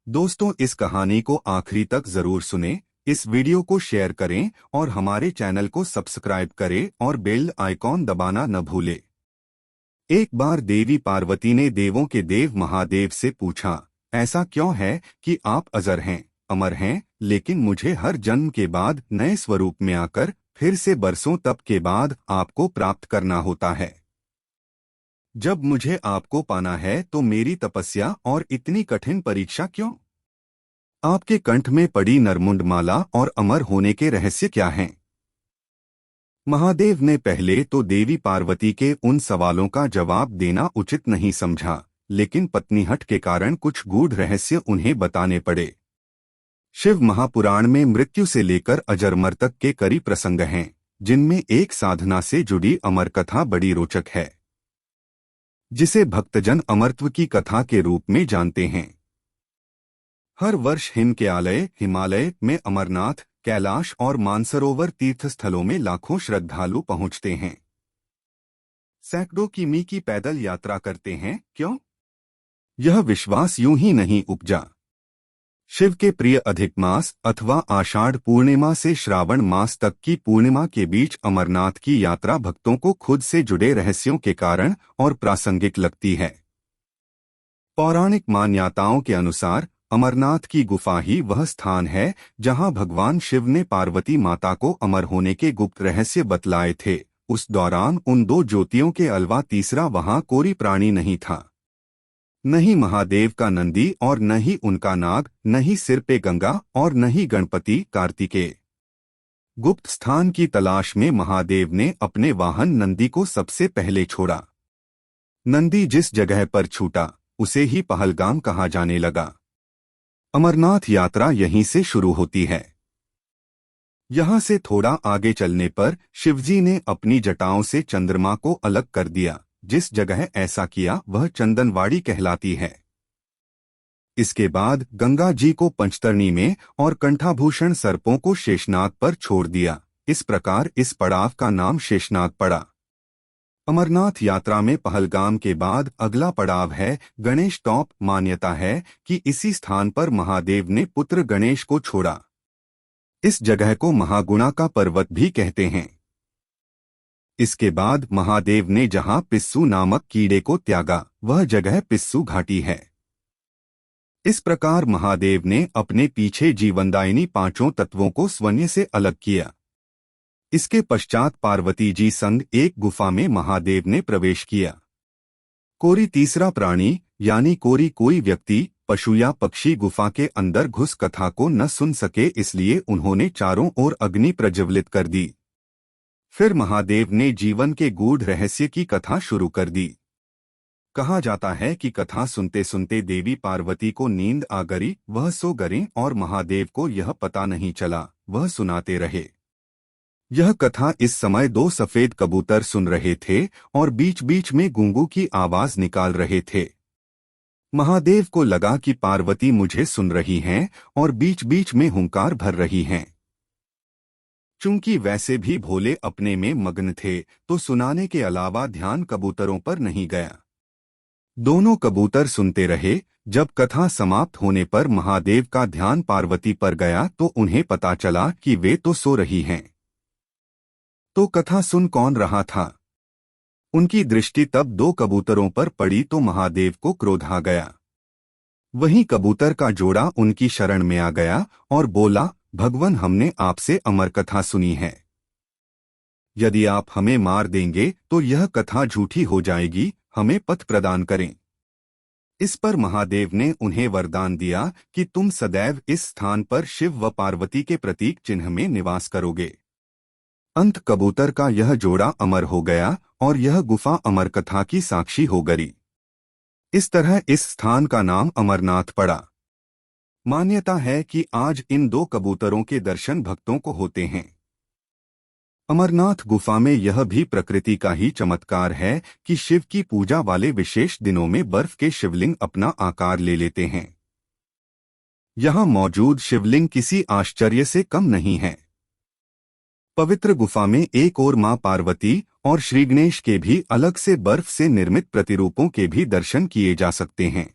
दोस्तों, इस कहानी को आखिरी तक जरूर सुनें, इस वीडियो को शेयर करें और हमारे चैनल को सब्सक्राइब करें और बेल आइकॉन दबाना न भूलें। एक बार देवी पार्वती ने देवों के देव महादेव से पूछा, ऐसा क्यों है कि आप अजर हैं, अमर हैं, लेकिन मुझे हर जन्म के बाद नए स्वरूप में आकर फिर से बरसों तप के बाद आपको प्राप्त करना होता है। जब मुझे आपको पाना है तो मेरी तपस्या और इतनी कठिन परीक्षा क्यों? आपके कंठ में पड़ी नरमुंड माला और अमर होने के रहस्य क्या हैं? महादेव ने पहले तो देवी पार्वती के उन सवालों का जवाब देना उचित नहीं समझा, लेकिन पत्नीहट के कारण कुछ गूढ़ रहस्य उन्हें बताने पड़े। शिव महापुराण में मृत्यु से लेकर अजरमर तक के कई प्रसंग हैं, जिनमें एक साधना से जुड़ी अमर कथा बड़ी रोचक है, जिसे भक्तजन अमरत्व की कथा के रूप में जानते हैं। हर वर्ष हिमालय में अमरनाथ, कैलाश और मानसरोवर तीर्थस्थलों में लाखों श्रद्धालु पहुंचते हैं। सैकड़ों किमी की पैदल यात्रा करते हैं। क्यों? यह विश्वास यूं ही नहीं उपजा। शिव के प्रिय अधिक मास अथवा आषाढ़ पूर्णिमा से श्रावण मास तक की पूर्णिमा के बीच अमरनाथ की यात्रा भक्तों को खुद से जुड़े रहस्यों के कारण और प्रासंगिक लगती है। पौराणिक मान्यताओं के अनुसार अमरनाथ की गुफा ही वह स्थान है जहां भगवान शिव ने पार्वती माता को अमर होने के गुप्त रहस्य बतलाए थे। उस दौरान उन दो ज्योतियों के अलावा तीसरा वहां कोई प्राणी नहीं था, न ही महादेव का नंदी और न ही उनका नाग, न ही सिर पे गंगा और न ही गणपति कार्तिकेय। गुप्त स्थान की तलाश में महादेव ने अपने वाहन नंदी को सबसे पहले छोड़ा। नंदी जिस जगह पर छूटा उसे ही पहलगाम कहा जाने लगा। अमरनाथ यात्रा यहीं से शुरू होती है। यहां से थोड़ा आगे चलने पर शिवजी ने अपनी जटाओं से चंद्रमा को अलग कर दिया। जिस जगह ऐसा किया वह चंदनवाड़ी कहलाती है। इसके बाद गंगा जी को पंचतरणी में और कंठाभूषण सर्पों को शेषनाग पर छोड़ दिया। इस प्रकार इस पड़ाव का नाम शेषनाग पड़ा। अमरनाथ यात्रा में पहलगाम के बाद अगला पड़ाव है गणेश टॉप। मान्यता है कि इसी स्थान पर महादेव ने पुत्र गणेश को छोड़ा। इस जगह को महागुणा का पर्वत भी कहते हैं। इसके बाद महादेव ने जहां पिस्सू नामक कीड़े को त्यागा वह जगह पिस्सू घाटी है। इस प्रकार महादेव ने अपने पीछे जीवनदायिनी पांचों तत्वों को स्वयं से अलग किया। इसके पश्चात पार्वती जी संग एक गुफा में महादेव ने प्रवेश किया। कोई तीसरा प्राणी यानी कोई व्यक्ति, पशु या पक्षी गुफा के अंदर घुस कथा को न सुन सके, इसलिए उन्होंने चारों ओर अग्नि प्रज्वलित कर दी। फिर महादेव ने जीवन के गूढ़ रहस्य की कथा शुरू कर दी। कहा जाता है कि कथा सुनते सुनते देवी पार्वती को नींद आ गई, वह सो गईं और महादेव को यह पता नहीं चला, वह सुनाते रहे। यह कथा इस समय दो सफेद कबूतर सुन रहे थे और बीच बीच में गूंगू की आवाज निकाल रहे थे। महादेव को लगा कि पार्वती मुझे सुन रही हैं और बीच बीच में हुंकार भर रही हैं। चूंकि वैसे भी भोले अपने में मग्न थे तो सुनाने के अलावा ध्यान कबूतरों पर नहीं गया। दोनों कबूतर सुनते रहे। जब कथा समाप्त होने पर महादेव का ध्यान पार्वती पर गया तो उन्हें पता चला कि वे तो सो रही हैं। तो कथा सुन कौन रहा था? उनकी दृष्टि तब दो कबूतरों पर पड़ी तो महादेव को क्रोध आ गया। वहीं कबूतर का जोड़ा उनकी शरण में आ गया और बोला, भगवान, हमने आपसे अमर कथा सुनी है। यदि आप हमें मार देंगे तो यह कथा झूठी हो जाएगी, हमें पथ प्रदान करें। इस पर महादेव ने उन्हें वरदान दिया कि तुम सदैव इस स्थान पर शिव व पार्वती के प्रतीक चिन्ह में निवास करोगे। अंत कबूतर का यह जोड़ा अमर हो गया और यह गुफा अमर कथा की साक्षी हो गई। इस तरह इस स्थान का नाम अमरनाथ पड़ा। मान्यता है कि आज इन दो कबूतरों के दर्शन भक्तों को होते हैं। अमरनाथ गुफा में यह भी प्रकृति का ही चमत्कार है कि शिव की पूजा वाले विशेष दिनों में बर्फ के शिवलिंग अपना आकार ले लेते हैं। यहाँ मौजूद शिवलिंग किसी आश्चर्य से कम नहीं है। पवित्र गुफा में एक और मां पार्वती और श्री गणेश के भी अलग से बर्फ से निर्मित प्रतिरूपों के भी दर्शन किए जा सकते हैं।